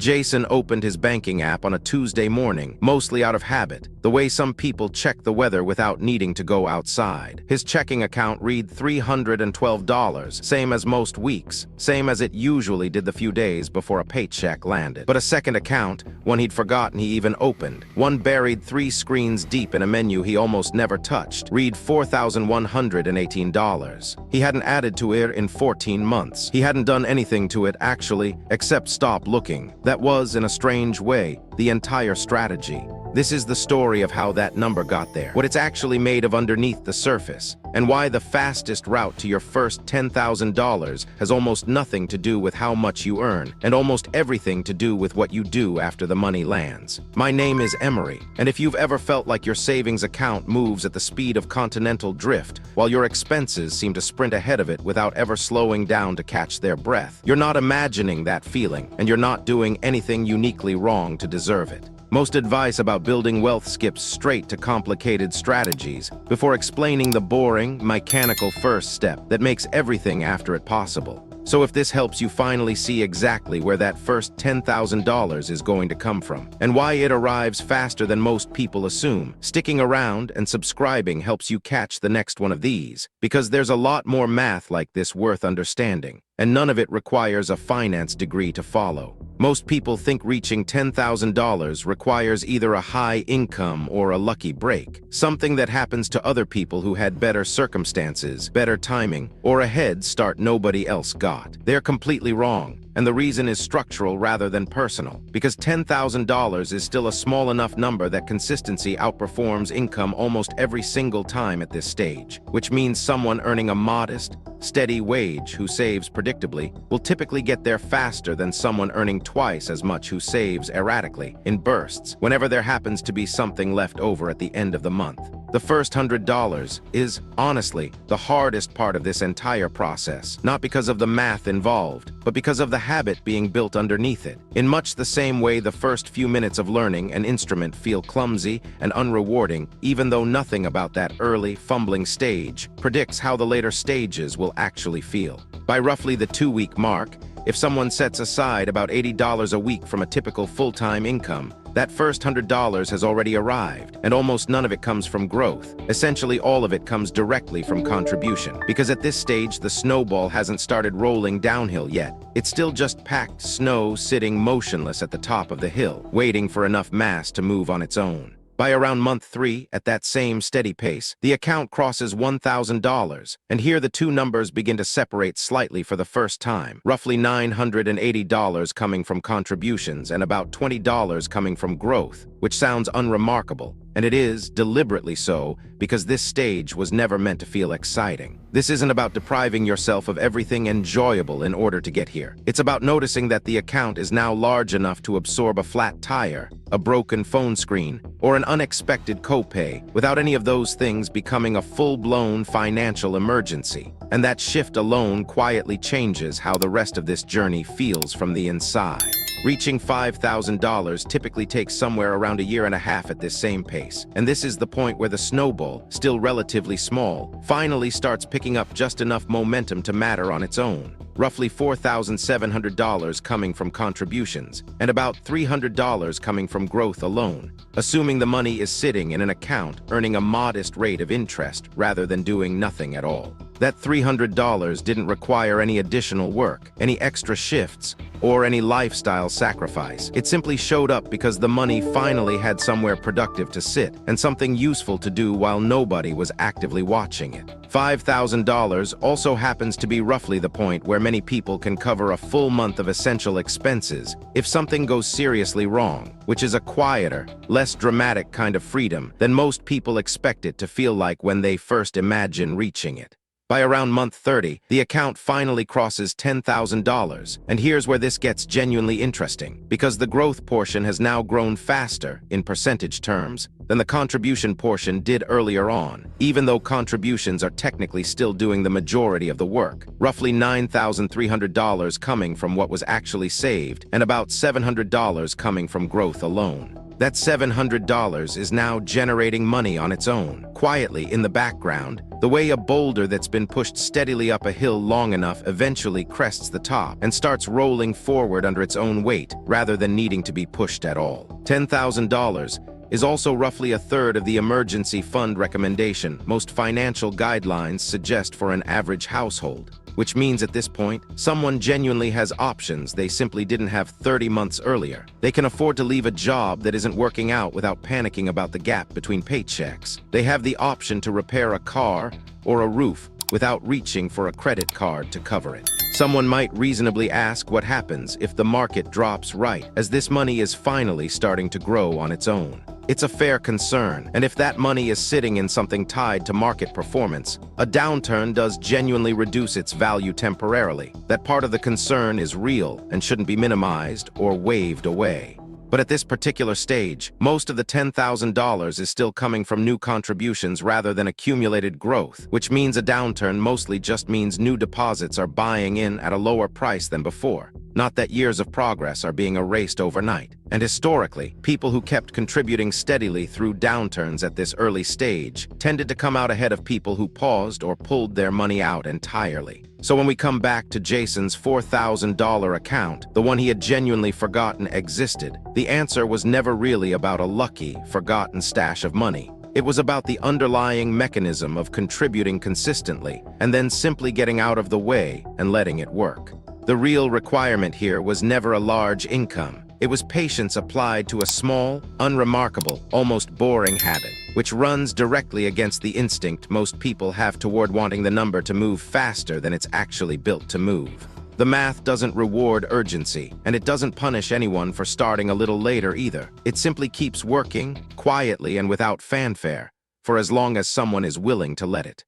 Jason opened his banking app on a Tuesday morning, mostly out of habit, the way some people check the weather without needing to go outside. His checking account read $312, same as most weeks, same as it usually did the few days before a paycheck landed. But a second account, one he'd forgotten he even opened, one buried 3 screens deep in a menu he almost never touched, read $4,118. He hadn't added to it in 14 months. He hadn't done anything to it, actually, except stop looking. That was, in a strange way, the entire strategy. This is the story of how that number got there, what it's actually made of underneath the surface, and why the fastest route to your first $10,000 has almost nothing to do with how much you earn, and almost everything to do with what you do after the money lands. My name is Emory, and if you've ever felt like your savings account moves at the speed of continental drift, while your expenses seem to sprint ahead of it without ever slowing down to catch their breath, you're not imagining that feeling, and you're not doing anything uniquely wrong to deserve it. Most advice about building wealth skips straight to complicated strategies before explaining the boring, mechanical first step that makes everything after it possible. So if this helps you finally see exactly where that first $10,000 is going to come from, and why it arrives faster than most people assume, sticking around and subscribing helps you catch the next one of these, because there's a lot more math like this worth understanding, and none of it requires a finance degree to follow. Most people think reaching $10,000 requires either a high income or a lucky break, something that happens to other people who had better circumstances, better timing, or a head start nobody else got. They're completely wrong, and the reason is structural rather than personal, because $10,000 is still a small enough number that consistency outperforms income almost every single time at this stage, which means someone earning a modest, steady wage who saves predictably will typically get there faster than someone earning twice as much who saves erratically, in bursts, whenever there happens to be something left over at the end of the month. The first $100 is, honestly, the hardest part of this entire process, not because of the math involved, but because of the habit being built underneath it. In much the same way the first few minutes of learning an instrument feel clumsy and unrewarding, even though nothing about that early, fumbling stage predicts how the later stages will actually feel. By roughly the 2-week mark, if someone sets aside about $80 a week from a typical full-time income, that first $100 has already arrived, and almost none of it comes from growth. Essentially, all of it comes directly from contribution, because at this stage, the snowball hasn't started rolling downhill yet. It's still just packed snow sitting motionless at the top of the hill, waiting for enough mass to move on its own. By around month 3, at that same steady pace, the account crosses $1,000, and here the two numbers begin to separate slightly for the first time, roughly $980 coming from contributions and about $20 coming from growth, which sounds unremarkable, and it is deliberately so because this stage was never meant to feel exciting. This isn't about depriving yourself of everything enjoyable in order to get here. It's about noticing that the account is now large enough to absorb a flat tire, a broken phone screen, or an unexpected copay, without any of those things becoming a full-blown financial emergency. And that shift alone quietly changes how the rest of this journey feels from the inside. Reaching $5,000 typically takes somewhere around 1.5 years at this same pace, and this is the point where the snowball, still relatively small, finally starts picking up just enough momentum to matter on its own. Roughly $4,700 coming from contributions, and about $300 coming from growth alone, assuming the money is sitting in an account earning a modest rate of interest rather than doing nothing at all. That $300 didn't require any additional work, any extra shifts, or any lifestyle sacrifice. It simply showed up because the money finally had somewhere productive to sit and something useful to do while nobody was actively watching it. $5,000 also happens to be roughly the point where many people can cover a full month of essential expenses if something goes seriously wrong, which is a quieter, less dramatic kind of freedom than most people expect it to feel like when they first imagine reaching it. By around month 30, the account finally crosses $10,000, and here's where this gets genuinely interesting, because the growth portion has now grown faster, in percentage terms, than the contribution portion did earlier on, even though contributions are technically still doing the majority of the work, roughly $9,300 coming from what was actually saved, and about $700 coming from growth alone. That $700 is now generating money on its own, quietly in the background, the way a boulder that's been pushed steadily up a hill long enough eventually crests the top and starts rolling forward under its own weight, rather than needing to be pushed at all. $10,000 is also roughly a third of the emergency fund recommendation most financial guidelines suggest for an average household. Which means at this point, someone genuinely has options they simply didn't have 30 months earlier. They can afford to leave a job that isn't working out without panicking about the gap between paychecks. They have the option to repair a car or a roof without reaching for a credit card to cover it. Someone might reasonably ask what happens if the market drops right, as this money is finally starting to grow on its own. It's a fair concern, and if that money is sitting in something tied to market performance, a downturn does genuinely reduce its value temporarily. That part of the concern is real and shouldn't be minimized or waved away. But at this particular stage, most of the $10,000 is still coming from new contributions rather than accumulated growth, which means a downturn mostly just means new deposits are buying in at a lower price than before. Not that years of progress are being erased overnight. And historically, people who kept contributing steadily through downturns at this early stage tended to come out ahead of people who paused or pulled their money out entirely. So when we come back to Jason's $4,000 account, the one he had genuinely forgotten existed, the answer was never really about a lucky, forgotten stash of money. It was about the underlying mechanism of contributing consistently and then simply getting out of the way and letting it work. The real requirement here was never a large income. It was patience applied to a small, unremarkable, almost boring habit, which runs directly against the instinct most people have toward wanting the number to move faster than it's actually built to move. The math doesn't reward urgency, and it doesn't punish anyone for starting a little later either. It simply keeps working, quietly and without fanfare, for as long as someone is willing to let it.